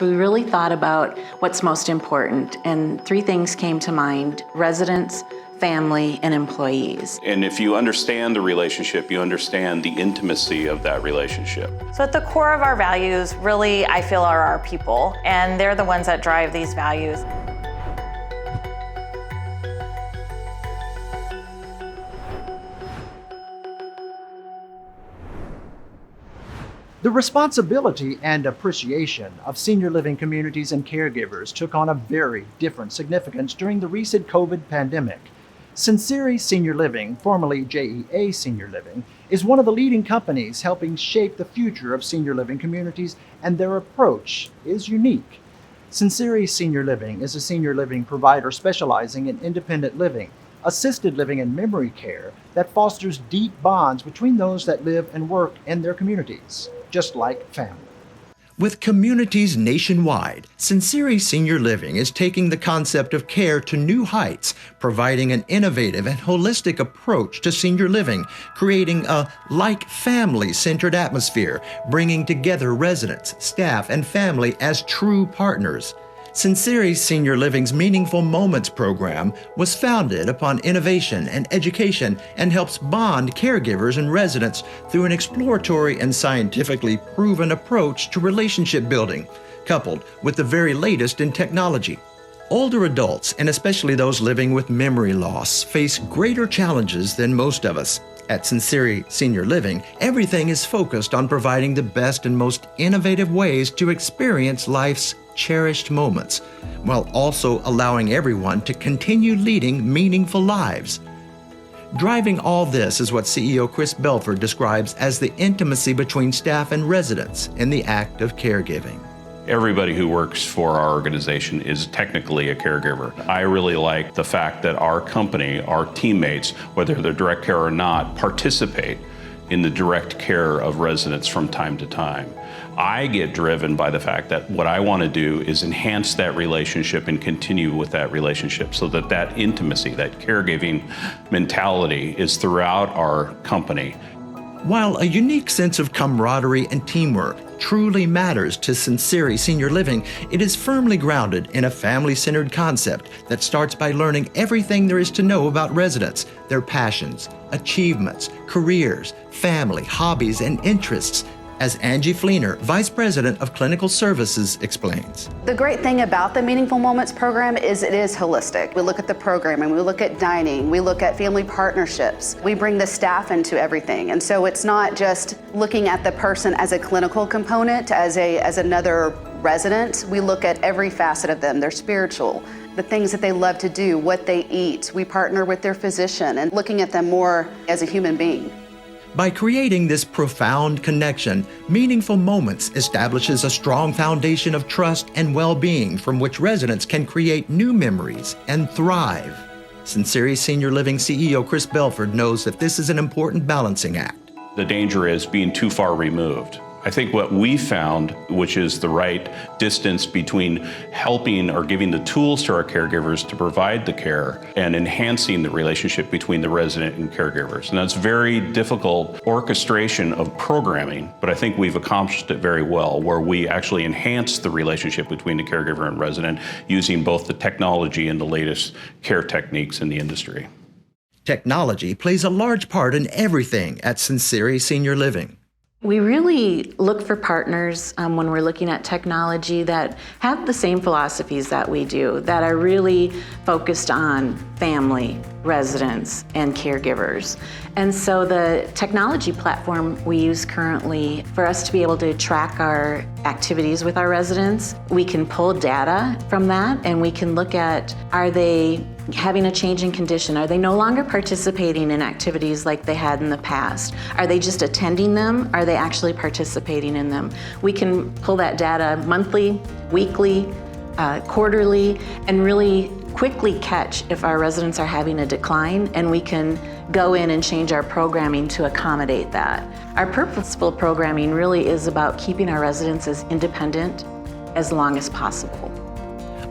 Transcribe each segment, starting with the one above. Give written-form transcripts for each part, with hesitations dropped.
We really thought about what's most important, and three things came to mind: residents, family, and employees. And if you understand the relationship, you understand the intimacy of that relationship. So at the core of our values, really, I feel, are our people, and they're the ones that drive these values. The responsibility and appreciation of senior living communities and caregivers took on a very different significance during the recent COVID pandemic. Sinceri Senior Living, formerly JEA Senior Living, is one of the leading companies helping shape the future of senior living communities, and their approach is unique. Sinceri Senior Living is a senior living provider specializing in independent living, assisted living, and memory care that fosters deep bonds between those that live and work in their communities, just like family. With communities nationwide, Sinceri Senior Living is taking the concept of care to new heights, providing an innovative and holistic approach to senior living, creating a like-family-centered atmosphere, bringing together residents, staff, and family as true partners. Sinceri Senior Living's Meaningful Moments program was founded upon innovation and education and helps bond caregivers and residents through an exploratory and scientifically proven approach to relationship building, coupled with the very latest in technology. Older adults, and especially those living with memory loss, face greater challenges than most of us. At Sinceri Senior Living, everything is focused on providing the best and most innovative ways to experience life's cherished moments, while also allowing everyone to continue leading meaningful lives. Driving all this is what CEO Chris Belford describes as the intimacy between staff and residents in the act of caregiving. Everybody who works for our organization is technically a caregiver. I really like the fact that our company, our teammates, whether they're direct care or not, participate in the direct care of residents from time to time. I get driven by the fact that what I want to do is enhance that relationship and continue with that relationship so that that intimacy, that caregiving mentality is throughout our company. While a unique sense of camaraderie and teamwork truly matters to Sinceri Senior Living, it is firmly grounded in a family-centered concept that starts by learning everything there is to know about residents, their passions, achievements, careers, family, hobbies, and interests, as Angie Fleener, Vice President of Clinical Services, explains. The great thing about the Meaningful Moments program is it is holistic. We look at the programming, we look at dining, we look at family partnerships. We bring the staff into everything. And so it's not just looking at the person as a clinical component, as another resident. We look at every facet of them, their spiritual, the things that they love to do, what they eat. We partner with their physician and looking at them more as a human being. By creating this profound connection, Meaningful Moments establishes a strong foundation of trust and well-being from which residents can create new memories and thrive. Sinceri Senior Living CEO Chris Belford knows that this is an important balancing act. The danger is being too far removed. I think what we found, which is the right distance between helping or giving the tools to our caregivers to provide the care and enhancing the relationship between the resident and caregivers. And that's very difficult orchestration of programming, but I think we've accomplished it very well, where we actually enhance the relationship between the caregiver and resident using both the technology and the latest care techniques in the industry. Technology plays a large part in everything at Sinceri Senior Living. We really look for partners when we're looking at technology that have the same philosophies that we do, that are really focused on family, residents, and caregivers. And so the technology platform we use currently, for us to be able to track our activities with our residents, we can pull data from that and we can look at, are they having a change in condition? Are they no longer participating in activities like they had in the past? Are they just attending them? Are they actually participating in them? We can pull that data monthly, weekly, quarterly, and really quickly catch if our residents are having a decline, and we can go in and change our programming to accommodate that. Our purposeful programming really is about keeping our residents as independent as long as possible.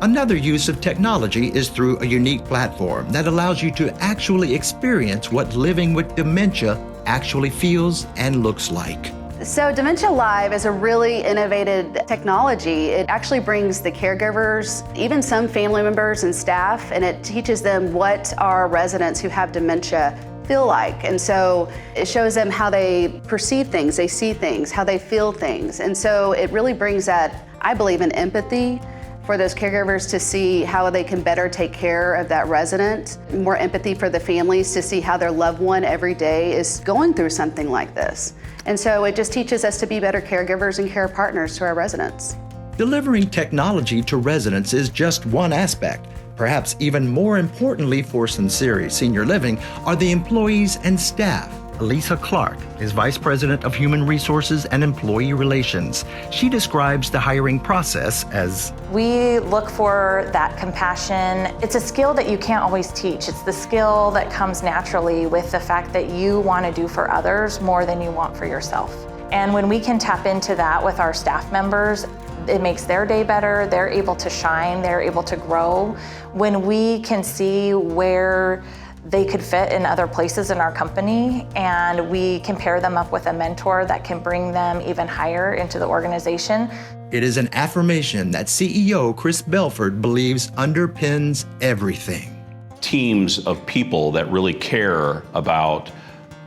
Another use of technology is through a unique platform that allows you to actually experience what living with dementia actually feels and looks like. So Dementia Live is a really innovative technology. It actually brings the caregivers, even some family members and staff, and it teaches them what our residents who have dementia feel like. And so it shows them how they perceive things, they see things, how they feel things. And so it really brings that, I believe, an empathy for those caregivers to see how they can better take care of that resident, more empathy for the families to see how their loved one every day is going through something like this. And so it just teaches us to be better caregivers and care partners to our residents. Delivering technology to residents is just one aspect. Perhaps even more importantly for Sinceri Senior Living are the employees and staff. Elisa Clark is Vice President of Human Resources and Employee Relations. She describes the hiring process as, We look for that compassion. It's a skill that you can't always teach. It's the skill that comes naturally with the fact that you want to do for others more than you want for yourself. And when we can tap into that with our staff members, it makes their day better, they're able to shine, they're able to grow. When we can see where they could fit in other places in our company, and we can pair them up with a mentor that can bring them even higher into the organization. it is an affirmation that CEO Chris Belford believes underpins everything. Teams of people that really care about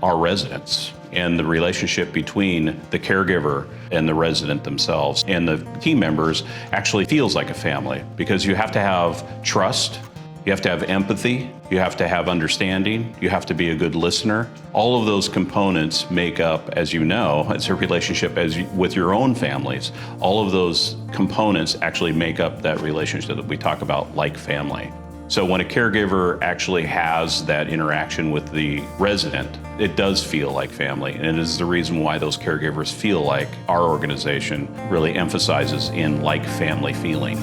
our residents and the relationship between the caregiver and the resident themselves. And the team members actually feels like a family, because you have to have trust, you have to have empathy, you have to have understanding, you have to be a good listener. All of those components make up, as you know, it's a relationship with your own families. All of those components actually make up that relationship that we talk about, like family. So when a caregiver actually has that interaction with the resident, it does feel like family. And it is the reason why those caregivers feel like our organization really emphasizes in like family feeling.